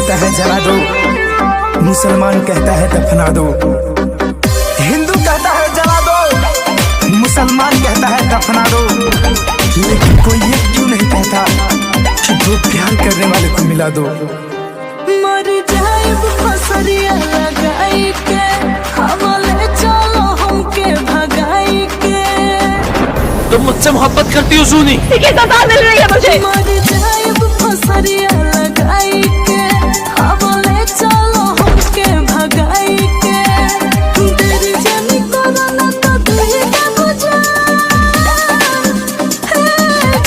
कहता है जला दो, मुसलमान कहता है दफना दो। हिंदू कहता है जला दो, मुसलमान कहता है दफना दो। लेकिन कोई ये क्यों नहीं कहता कि दो प्यार करने वाले को मिला दो। मर जाएब फसरिया लगाई के, हवाले चलो हमके भगाई के। तुम मुझसे मोहब्बत करती हो सूनी? इसकी सजा मिल रही है मुझे। मर जाएब फसरिया लगाई के, हवाले चलो हमके भगाई के। तेरी जानी कोरोना तो तू ही का बुझा है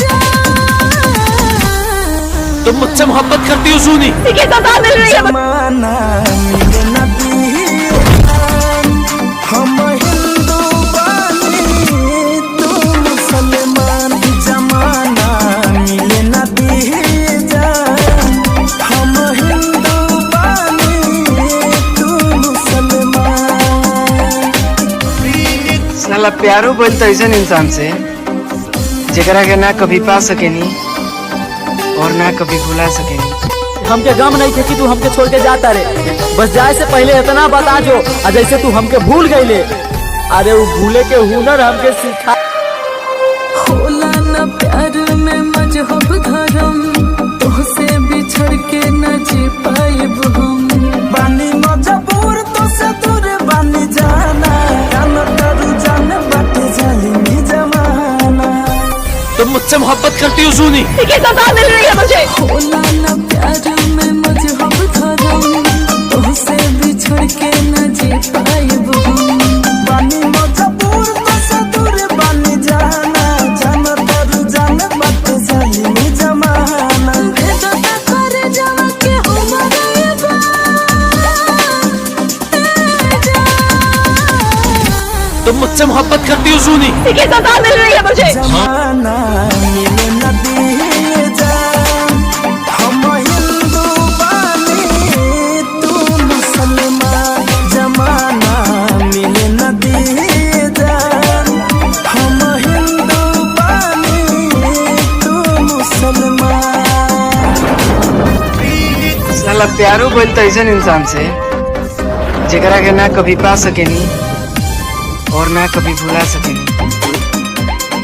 जान। तुम मुझसे मोहब्बत करती हो सूनी? इसकी सजा मिल रही है। जमाना मिले नबी, हम हिंदू बानी तू मुसलमान। जमाना मिले नबी जान, हम हिंदू बानी तू मुसलमान। साला प्यारो बोल तो ऐसा इंसान से जेकरा के ना कभी पा सकेनी और ना कभी भुला सकेनी। हमके गम नहीं थे कि तू हमके छोड़ के जाता रे। बस जाए से पहले इतना बता जो, जैसे तू हमके भूल गईले। अरे वो भूले के हुनर हमके सिखा। होला न प्यार में मजहब धर्म, तोहसे बिछड़ के न जी पाएब हम। बानी मजबूर तो से दूर बानी जाना, जान करू जान बाटे जालिमी जमाना। तुम मुझसे मोहब्बत करती हो सूनी? इसकी सजा मिल रही है मुझे। होला न प्यार में मजहब धर्म, तोहसे बिछड़ के न जी पाएब हम। बानी मजबूर तो से दूर बानी जाना, जान करू जान बाटे जालिमी जमाना। भेदता करे जावा के हमारा ये तुम मुझसे मोहब्बत करती हो सूनी? इसकी सजा मिल रही है मुझे। जमाना मिले नबी जान, हम हिंदू बानी तू मुसलमान। जमाना मिले नबी जान, हम हिंदू बानी तू मुसलमान। साला प्यारो बोल तो ऐसा इंसान से जेकरा के ना कभी पा सकेनी और ना कभी भुला सकेनी।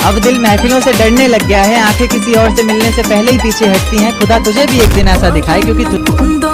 अब दिल महफिलों से डरने लग गया है, आंखें किसी और से मिलने से पहले ही पीछे हटती हैं। खुदा तुझे भी एक दिन ऐसा दिखाए, क्योंकि दो